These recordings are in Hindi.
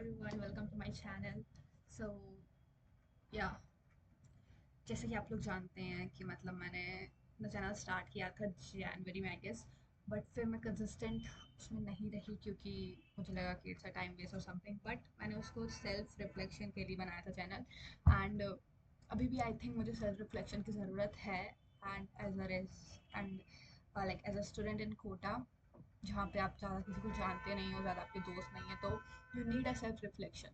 everyone, welcome to my channel. So yeah, जैसे कि आप लोग जानते हैं कि मतलब मैंने अपना चैनल स्टार्ट किया था जनवरी में आई गेस, बट फिर मैं कंसिस्टेंट उसमें नहीं रही क्योंकि मुझे लगा कि इट्स अ टाइम वेस्ट और समथिंग। बट मैंने उसको सेल्फ रिफ्लेक्शन के लिए बनाया था चैनल। एंड अभी भी आई थिंक मुझे सेल्फ रिफ्लेक्शन की ज़रूरत है। And and like as a student in Kota, जहाँ पे आप ज़्यादा किसी को जानते नहीं हो, ज़्यादा आपके दोस्त नहीं है, तो you need a self reflection.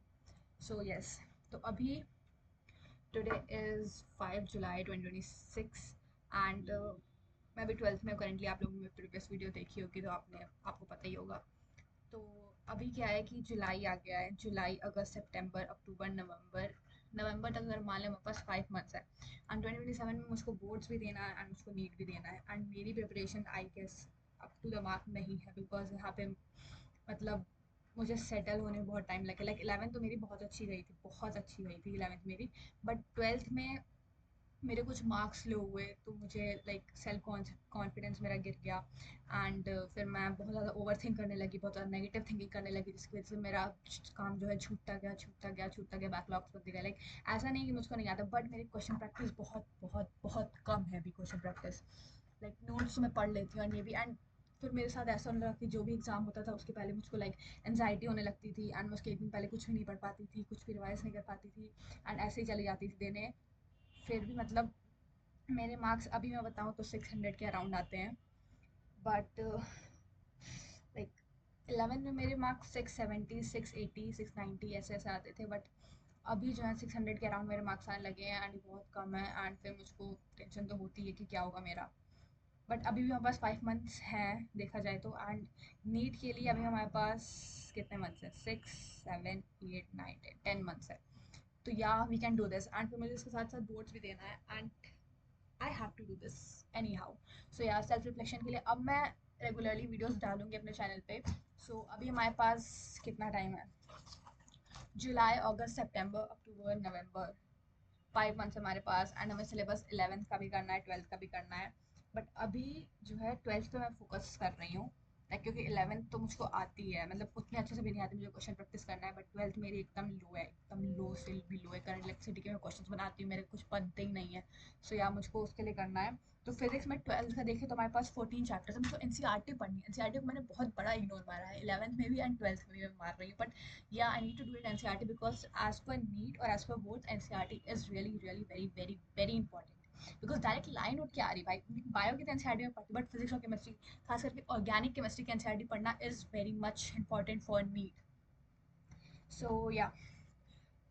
So yes, तो अभी टुडे इज़ 5 जुलाई 2026 एंड मैं अभी 12th में करेंटली। आप लोगों ने प्रीवियस वीडियो देखी होगी तो आपको पता ही होगा। तो अभी क्या है कि जुलाई आ गया है, जुलाई अगस्त सितंबर अक्टूबर नवंबर। नवंबर तक अगर मान लें मेरे पास 5 मंथ्स है एंड 2027 में मुझको बोर्ड्स भी देना है एंड मुझको नीट भी देना है। एंड मेरी preparation I guess up to the mark नहीं है, बिकॉज यहाँ पे मतलब मुझे सेटल होने में बहुत टाइम लगे। लाइक 11th तो मेरी बहुत अच्छी गई थी, बहुत अच्छी गई थी 11th मेरी। बट 12th में मेरे कुछ मार्क्स लो हुए तो मुझे लाइक सेल्फ कॉन्फिडेंस मेरा गिर गया। एंड फिर मैं बहुत ज़्यादा ओवर थिंक करने लगी, बहुत ज़्यादा नेगेटिव थिंकिंग करने लगी, जिसकी वजह से मेरा काम जो है छूटता गया छूटता गया छूटता गया, बैकलॉग्स बनते गए। लाइक ऐसा नहीं कि मुझको नहीं आता, बट मेरी क्वेश्चन प्रैक्टिस बहुत बहुत बहुत कम है अभी। क्वेश्चन प्रैक्टिस लाइक नोट्स मैं पढ़ लेती हूँ और ये भी। एंड फिर मेरे साथ ऐसा होने लगा कि जो भी एग्ज़ाम होता था उसके पहले मुझको लाइक एनजाइटी होने लगती थी एंड मैं उसके एक दिन पहले कुछ भी नहीं पढ़ पाती थी, कुछ भी रिवाइज नहीं कर पाती थी एंड ऐसे ही चली जाती थी देने। फिर भी मतलब मेरे मार्क्स अभी मैं बताऊँ तो 600 के अराउंड आते हैं। बट लाइक 11 में मेरे मार्क्स 670 680 690 ऐसे ऐसे आते थे। बट अभी जो है 600 के अराउंड मेरे मार्क्स आने लगे हैं एंड बहुत कम है। एंड फिर मुझको टेंशन तो होती है कि क्या होगा मेरा। बट अभी भी हमारे पास 5 मंथ्स हैं देखा जाए तो। एंड नीट के लिए अभी हमारे पास कितने मंथ्स हैं? 6 7 8 9 10 10 मंथ्स है। तो yeah we can do this. And फिर मुझे इसके साथ साथ बोर्ड्स भी देना है and I have to do this anyhow. So यार, सेल्फ रिफ्लेक्शन के लिए अब मैं रेगुलरली वीडियोस डालूंगी अपने चैनल पे। सो अभी हमारे पास कितना टाइम है? जुलाई अगस्त सितंबर अक्टूबर नवंबर, 5 मंथ्स हमारे पास। एंड हमें सिलेबस 11th का भी करना है, 12th का भी करना है। बट अभी जो है 12th पे मैं फोकस कर रही हूँ, लाइक क्योंकि 11th तो मुझको आती है, मतलब उतनी अच्छे से भी नहीं आती, मुझे क्वेश्चन प्रैक्टिस करना है। बट 12th मेरी एकदम लो है, एकदम लो से भी लो है। करंट इलेक्ट्रिसिटी के मैं क्वेश्चन बनाती हूँ, मेरे कुछ पढ़ते ही नहीं है। सो यार मुझको उसके लिए करना है। तो फिजिक्स में 12th का देखें तो हमारे पास 14 चैप्टर्स है। मुझको एनसीईआरटी पढ़नी है। एनसीईआरटी को मैंने बहुत बड़ा इग्नोर मारा है, 11th में भी एंड 12th में भी मैं मार रही हूँ। But yeah, I need to do it NCERT because as per NEET or as per boards, NCERT is really really very very very important. because direct line उठ के आ रही भाई। बायो की तो एनसीईआरटी में पढ़ती, बट फिजिक्स और केमिस्ट्री, खास करके ऑर्गेनिक केमिस्ट्री की एनसीईआरटी पढ़ना is very much important for NEET. So yeah,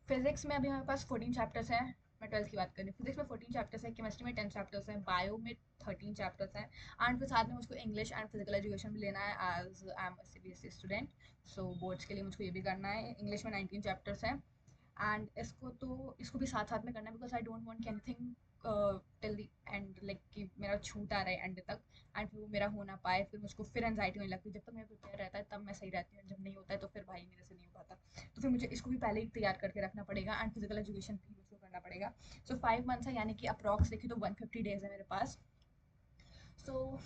physics में अभी हमारे पास 14 चैप्टर्स हैं। मैं 12th की बात करूँ, फिजिक्स में 14 चैप्टर्स हैं, केमिस्ट्री में 10 चैप्टर्स हैं, बायो में 13 चैप्टर्स हैं। एंड फिर साथ में मुझको इंग्लिश एंड फिजिकल एजुकेशन भी लेना है as I am CBSE student. So boards के लिए मुझको ये भी करना है। इंग्लिश में 19 चैप्टर्स हैं एंड इसको भी साथ साथ में करना है, because I don't want anything till the end, like कि मेरा छूटा रहे एंड तक एंड फिर वो मेरा हो ना पाए। फिर मुझको फिर एंजाइटी होने लगती है। जब तक मेरा प्रिपेयर रहता है तब मैं सही रहती हूँ, जब नहीं होता है तो फिर भाई मेरे से नहीं हो पाता। तो फिर मुझे इसको भी पहले ही तैयार करके रखना पड़ेगा एंड फिजिकल एजुकेशन भी मुझको करना पड़ेगा। सो 5 मंथ्स है, यानी कि अप्रॉक्स देखिए तो 150 डेज है मेरे पास। सो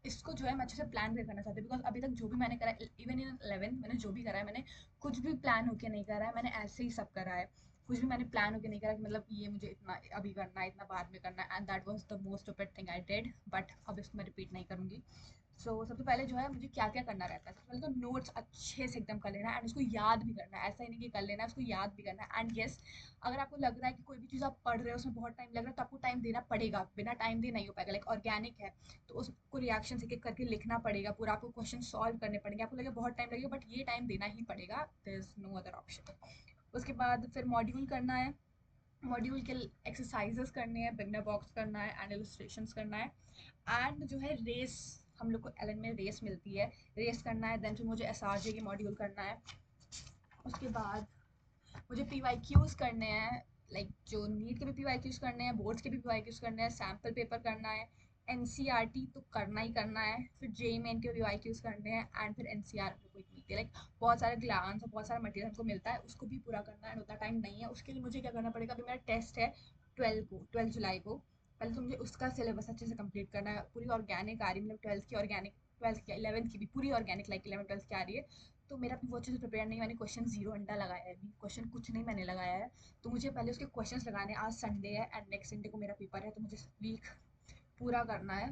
इसको जो है मैं अच्छे से प्लान भी करना चाहती हूँ, बिकॉज अभी तक जो भी मैंने करा है, इवन इन 11th मैंने जो भी करा है, मैंने कुछ भी प्लान होके नहीं करा है, मैंने ऐसे ही सब करा है। कुछ भी मैंने प्लान होके नहीं करा कि मतलब ये मुझे इतना अभी करना है, इतना बाद में करना है। And that was the most stupid thing I did, but अब इसको मैं रिपीट नहीं करूँगी। सबसे पहले जो है मुझे क्या क्या करना रहता है, सबसे पहले तो नोट्स अच्छे से एकदम कर लेना है एंड उसको याद भी करना है। ऐसा ही नहीं कि कर लेना है, उसको याद भी करना है। एंड येस, अगर आपको लग रहा है कि कोई भी चीज़ आप पढ़ रहे हो उसमें बहुत टाइम लग रहा है, तो आपको टाइम देना पड़ेगा, बिना टाइम दिए नहीं हो पाएगा। लाइक ऑर्गेनिक है तो उसको रिएक्शन एक एक करके लिखना पड़ेगा पूरा, आपको क्वेश्चन सॉल्व करने पड़ेंगे। आपको लगेगा बहुत टाइम लगेगा, बट ये टाइम देना ही पड़ेगा, there is no other option. उसके बाद फिर मॉड्यूल करना है, मॉड्यूल के एक्सरसाइजेस करने हैं, बिगनर बॉक्स करना है एंड इलस्ट्रेशंस करना है। एंड जो है रेस, हम लोग को एलन में रेस मिलती है, रेस करना है। देन फिर मुझे एसआरजे की मॉड्यूल करना है। उसके बाद मुझे पीवाईक्यूज करने हैं, लाइक जो नीट के भी पीवाईक्यूज करने हैं, बोर्ड्स के भी पीवाईक्यूज करने हैं, सैम्पल पेपर करना है, एनसीईआरटी तो करना ही करना है, फिर जेई मेन के पीवाईक्यूज करने हैं एंड फिर एनसीआर में कोई मिलती है। लाइक बहुत सारे ग्लांस और बहुत सारा मटेरियल हमको मिलता है, उसको भी पूरा करना है। उतना टाइम नहीं है उसके लिए। मुझे क्या करना पड़ेगा, अभी मेरा टेस्ट है 12 जुलाई को। पहले तो मुझे उसका सिलेबस अच्छे से कंप्लीट करना है। पूरी ऑर्गेनिक आ रही है, मतलब 12th की ऑर्गेनिक, 12th की 11th की भी पूरी ऑर्गेनिक, लाइक 11 12th की आ रही है। तो मेरा भी वो अच्छे से प्रिपेयर नहीं, मैंने क्वेश्चन जीरो अंडा लगाया है, अभी क्वेश्चन कुछ नहीं मैंने लगाया है। तो मुझे पहले उसके क्वेश्चंस लगाने, आज संडे है एंड नेक्स्ट संडे को मेरा पेपर है, तो मुझे वीक पूरा करना है।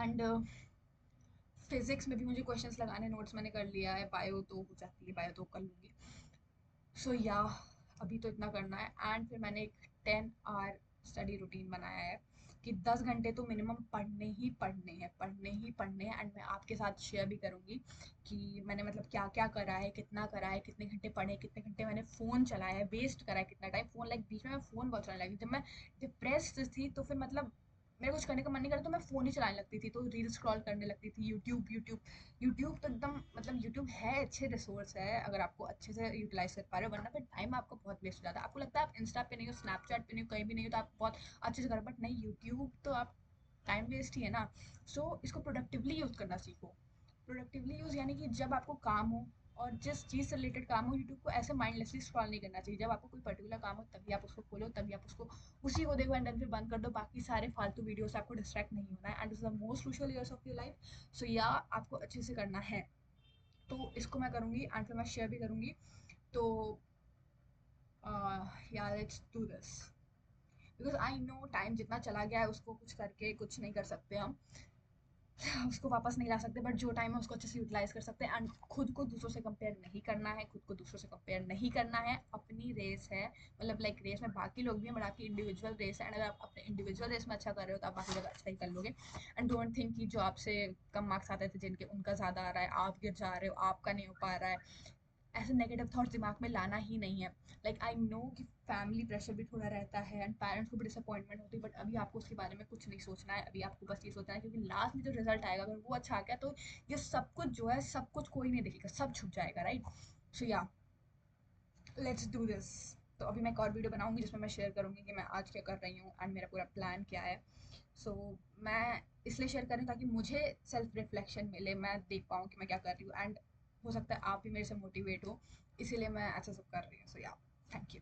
एंड फिजिक्स में भी मुझे क्वेश्चंस लगाने, नोट्स मैंने कर लिया है, बायो तो हो जाती है, बायो तो कर लूँगी। सो या अभी तो इतना करना है। एंड फिर मैंने एक 10 आवर स्टडी रूटीन बनाया है कि 10 घंटे तो मिनिमम पढ़ने ही पढ़ने हैं। एंड मैं आपके साथ शेयर भी करूँगी कि मैंने मतलब क्या क्या करा है, कितना करा है, कितने घंटे पढ़े, कितने घंटे मैंने फ़ोन चलाया है, वेस्ट करा है कितना टाइम फ़ोन, लाइक बीच में मैं फ़ोन बहुत चलाने लगी जब मैं डिप्रेस्ड थी। तो फिर मतलब मेरे कुछ करने का मन नहीं करा तो मैं फ़ोन ही चलाने लगती थी, तो रील स्क्रॉल करने लगती थी, यूट्यूब यूट्यूब यूट्यूब तो एकदम मतलब यूट्यूब है अच्छे रिसोर्स है अगर आपको अच्छे से यूटिलाइज कर पा रहे हो, वरना फिर टाइम आपका बहुत वेस्ट हो जाता है। आपको लगता है आप इंस्टा पे नहीं हो, स्नैपचैट पे नहीं हो, कहीं भी नहीं हो, तो आप बहुत अच्छे से करो, बट नहीं, यूट्यूब तो आप टाइम वेस्ट ही है ना। सो इसको प्रोडक्टिवली यूज़ करना सीखो। प्रोडक्टिवली यूज़ यानी कि जब आपको काम हो और जिस चीज़ से रिलेटेड काम हो, यूट्यूब को ऐसे माइंडलेसली स्क्रॉल नहीं करना चाहिए। जब आपको कोई पर्टिकुलर काम हो तभी आप उसको खोलो, तभी आप उसको उसी को देखो एंड देन फिर बंद कर दो, बाकी सारे फालतू वीडियो से आपको डिस्ट्रैक्ट नहीं होना है। And is the most crucial years of your life. So yeah आपको अच्छे से करना है, तो इसको मैं करूँगी एंड फिर मैं शेयर भी करूँगी। तो या let's do this, because I know time जितना चला गया है उसको कुछ करके कुछ नहीं कर सकते हम, उसको वापस नहीं ला सकते, बट जो टाइम है उसको अच्छे से यूटिलाइज कर सकते हैं। एंड खुद को दूसरों से कंपेयर नहीं करना है, खुद को दूसरों से कंपेयर नहीं करना है। अपनी रेस है, मतलब लाइक रेस में बाकी लोग भी हैं, बट आपकी इंडिविजुअल रेस है। एंड अगर आप अपने इंडिविजुअल रेस में अच्छा कर रहे हो तो आप बाकी जगह अच्छा ही कर लोगे। एंड डोंट थिंक कि जो आपसे कम मार्क्स आते थे जिनके उनका ज़्यादा आ रहा है, आप गिर जा रहे हो, आपका नहीं हो पा रहा है, ऐसे नेगेटिव थॉट्स दिमाग में लाना ही नहीं है। लाइक आई नो कि फैमिली प्रेशर भी थोड़ा रहता है एंड पेरेंट्स को भी डिसअपॉइंटमेंट होती है, बट अभी आपको उसके बारे में कुछ नहीं सोचना है। अभी आपको बस ये सोचना है क्योंकि लास्ट में जो रिजल्ट आएगा अगर वो अच्छा आ गया तो ये सब कुछ जो है, सब कुछ कोई नहीं देखेगा, सब छुप जाएगा, राइट। सो या लेट्स डू दिस। तो अभी मैं एक और वीडियो बनाऊंगी जिसमें मैं शेयर करूंगी कि मैं आज क्या कर रही हूँ एंड मेरा पूरा प्लान क्या है। सो मैं इसलिए शेयर कर रही हूँ ताकि मुझे सेल्फ रिफ्लेक्शन मिले, मैं देख पाऊँ कि मैं क्या कर रही हूँ, एंड हो सकता है आप भी मेरे से मोटिवेट हो, इसीलिए मैं ऐसा सब कर रही हूँ। सो या थैंक यू।